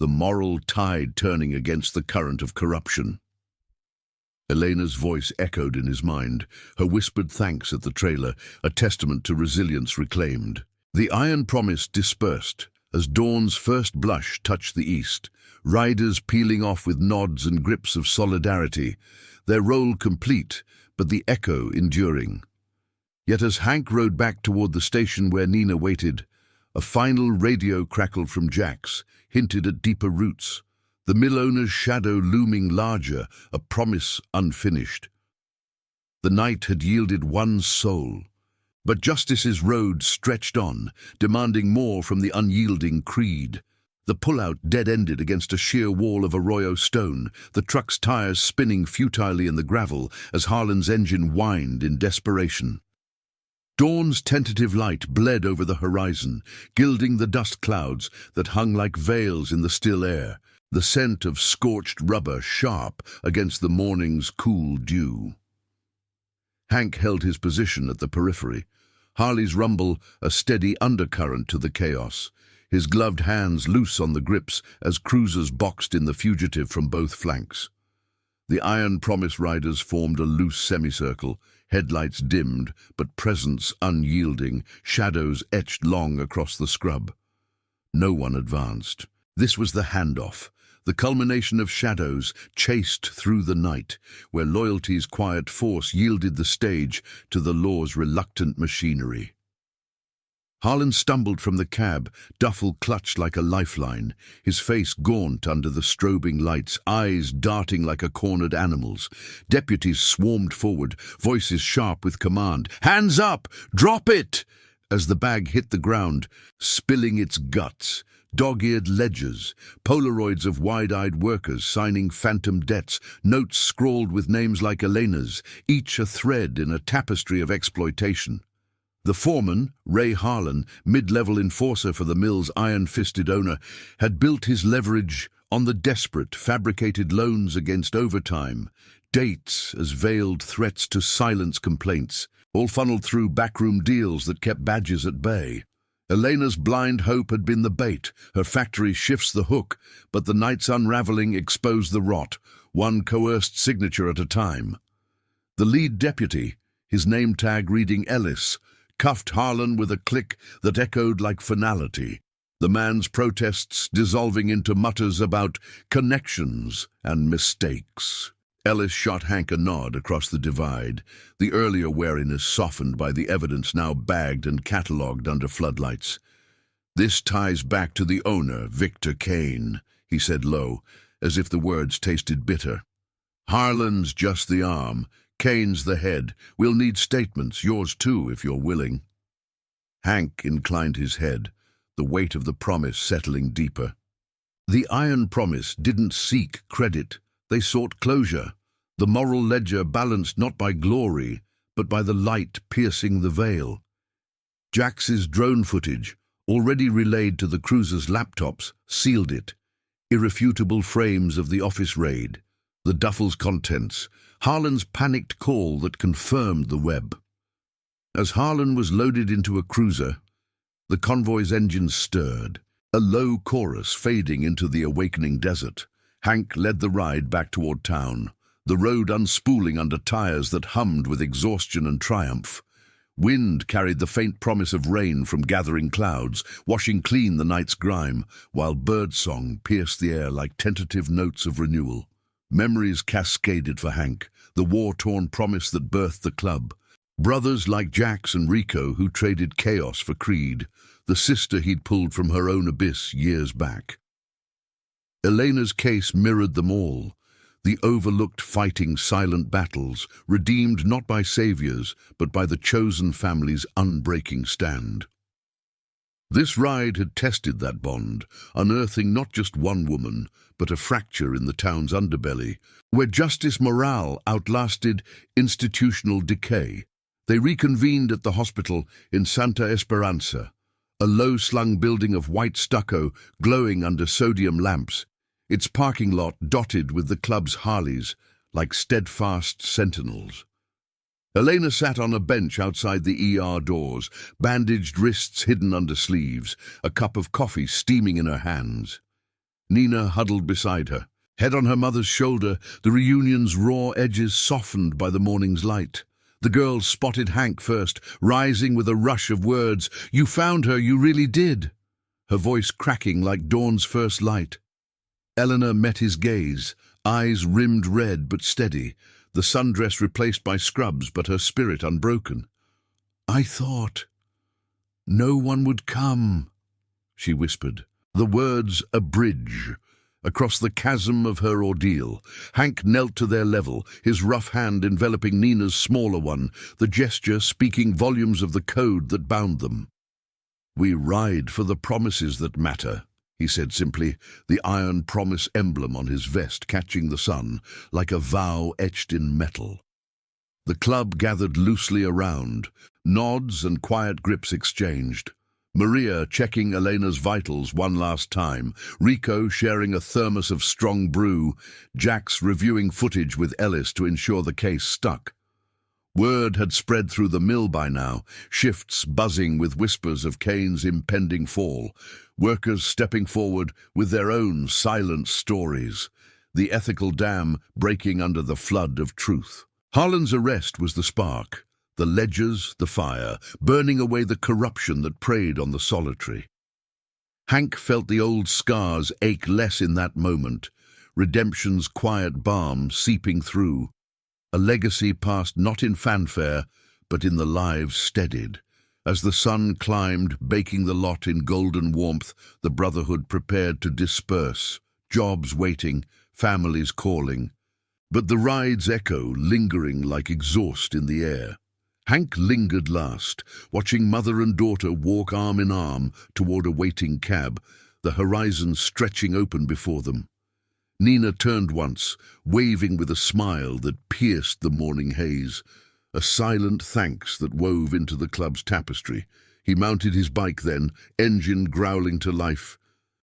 the moral tide turning against the current of corruption. Elena's voice echoed in his mind, her whispered thanks at the trailer, a testament to resilience reclaimed. The iron promise dispersed as dawn's first blush touched the east, riders peeling off with nods and grips of solidarity, their role complete, but the echo enduring. Yet as Hank rode back toward the station where Nina waited, a final radio crackle from Jax hinted at deeper roots, the mill owner's shadow looming larger, a promise unfinished. The night had yielded one soul, but Justice's road stretched on, demanding more from the unyielding creed. The pullout dead-ended against a sheer wall of arroyo stone, the truck's tires spinning futilely in the gravel as Harlan's engine whined in desperation. Dawn's tentative light bled over the horizon, gilding the dust clouds that hung like veils in the still air, the scent of scorched rubber sharp against the morning's cool dew. Hank held his position at the periphery, Harley's rumble a steady undercurrent to the chaos, his gloved hands loose on the grips as cruisers boxed in the fugitive from both flanks. The Iron Promise riders formed a loose semicircle, headlights dimmed, but presence unyielding, shadows etched long across the scrub. No one advanced. This was the handoff, the culmination of shadows chased through the night, where loyalty's quiet force yielded the stage to the law's reluctant machinery. Harlan stumbled from the cab, duffel clutched like a lifeline, his face gaunt under the strobing lights, eyes darting like a cornered animal's. Deputies swarmed forward, voices sharp with command. "Hands up! Drop it!" As the bag hit the ground, spilling its guts, dog-eared ledgers, Polaroids of wide-eyed workers signing phantom debts, notes scrawled with names like Elena's, each a thread in a tapestry of exploitation. The foreman, Ray Harlan, mid-level enforcer for the mill's iron-fisted owner, had built his leverage on the desperate, fabricated loans against overtime, dates as veiled threats to silence complaints, all funneled through backroom deals that kept badges at bay. Elena's blind hope had been the bait, her factory shifts the hook, but the night's unraveling exposed the rot, one coerced signature at a time. The lead deputy, his name tag reading Ellis, cuffed Harlan with a click that echoed like finality, the man's protests dissolving into mutters about connections and mistakes. Ellis shot Hank a nod across the divide, the earlier wariness softened by the evidence now bagged and catalogued under floodlights. "This ties back to the owner, Victor Kane," he said low, as if the words tasted bitter. "Harlan's just the arm. Kane's the head. We'll need statements, yours too, if you're willing." Hank inclined his head, the weight of the promise settling deeper. The Iron Promise didn't seek credit. They sought closure, the moral ledger balanced not by glory, but by the light piercing the veil. Jax's drone footage, already relayed to the cruiser's laptops, sealed it. Irrefutable frames of the office raid, the duffel's contents, Harlan's panicked call that confirmed the web. As Harlan was loaded into a cruiser, the convoy's engines stirred, a low chorus fading into the awakening desert. Hank led the ride back toward town, the road unspooling under tires that hummed with exhaustion and triumph. Wind carried the faint promise of rain from gathering clouds, washing clean the night's grime, while birdsong pierced the air like tentative notes of renewal. Memories cascaded for Hank, the war-torn promise that birthed the club. Brothers like Jax and Rico who traded chaos for creed, the sister he'd pulled from her own abyss years back. Elena's case mirrored them all, the overlooked fighting silent battles, redeemed not by saviors, but by the chosen family's unbreaking stand. This ride had tested that bond, unearthing not just one woman, but a fracture in the town's underbelly, where justice morale outlasted institutional decay. They reconvened at the hospital in Santa Esperanza, a low-slung building of white stucco glowing under sodium lamps, its parking lot dotted with the club's Harleys like steadfast sentinels. Elena sat on a bench outside the ER doors, bandaged wrists hidden under sleeves, a cup of coffee steaming in her hands. Nina huddled beside her, head on her mother's shoulder, the reunion's raw edges softened by the morning's light. The girl spotted Hank first, rising with a rush of words. "You found her, you really did," her voice cracking like dawn's first light. Eleanor met his gaze, eyes rimmed red but steady, the sundress replaced by scrubs, but her spirit unbroken. "I thought no one would come," she whispered. The words a bridge across the chasm of her ordeal. Hank knelt to their level, his rough hand enveloping Nina's smaller one, the gesture speaking volumes of the code that bound them. "We ride for the promises that matter," he said simply, the iron promise emblem on his vest catching the sun like a vow etched in metal. The club gathered loosely around, nods and quiet grips exchanged. Maria checking Elena's vitals one last time, Rico sharing a thermos of strong brew, Jax reviewing footage with Ellis to ensure the case stuck. Word had spread through the mill by now, shifts buzzing with whispers of Kane's impending fall, workers stepping forward with their own silent stories, the ethical dam breaking under the flood of truth. Harlan's arrest was the spark, the ledgers, the fire, burning away the corruption that preyed on the solitary. Hank felt the old scars ache less in that moment, redemption's quiet balm seeping through, a legacy passed not in fanfare, but in the lives steadied. As the sun climbed, baking the lot in golden warmth, the brotherhood prepared to disperse, jobs waiting, families calling. But the ride's echo lingering like exhaust in the air. Hank lingered last, watching mother and daughter walk arm in arm toward a waiting cab, the horizon stretching open before them. Nina turned once, waving with a smile that pierced the morning haze, a silent thanks that wove into the club's tapestry. He mounted his bike then, engine growling to life.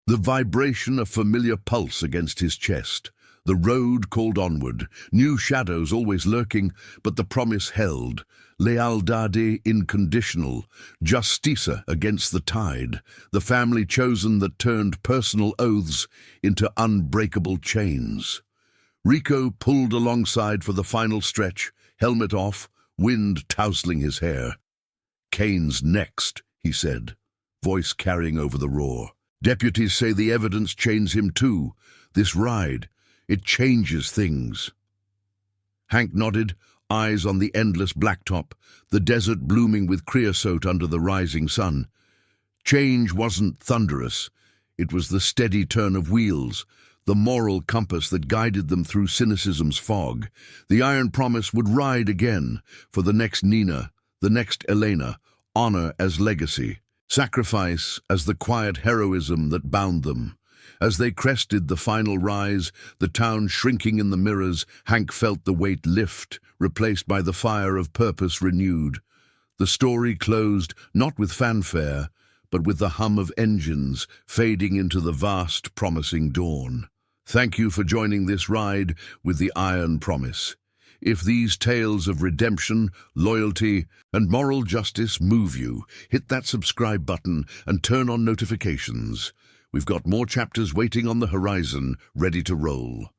The vibration of familiar pulse against his chest. The road called onward, new shadows always lurking, but the promise held. Lealdade inconditional, justicia against the tide, the family chosen that turned personal oaths into unbreakable chains. Rico pulled alongside for the final stretch, helmet off, wind tousling his hair. "Kane's next," he said, voice carrying over the roar. "Deputies say the evidence chains him too. This ride, it changes things." Hank nodded, eyes on the endless blacktop, the desert blooming with creosote under the rising sun. Change wasn't thunderous. It was the steady turn of wheels, the moral compass that guided them through cynicism's fog. The iron promise would ride again, for the next Nina, the next Elena, honor as legacy, sacrifice as the quiet heroism that bound them. As they crested the final rise, the town shrinking in the mirrors, Hank felt the weight lift, replaced by the fire of purpose renewed. The story closed not with fanfare, but with the hum of engines fading into the vast, promising dawn. Thank you for joining this ride with the Iron Promise. If these tales of redemption, loyalty, and moral justice move you, hit that subscribe button and turn on notifications. We've got more chapters waiting on the horizon, ready to roll.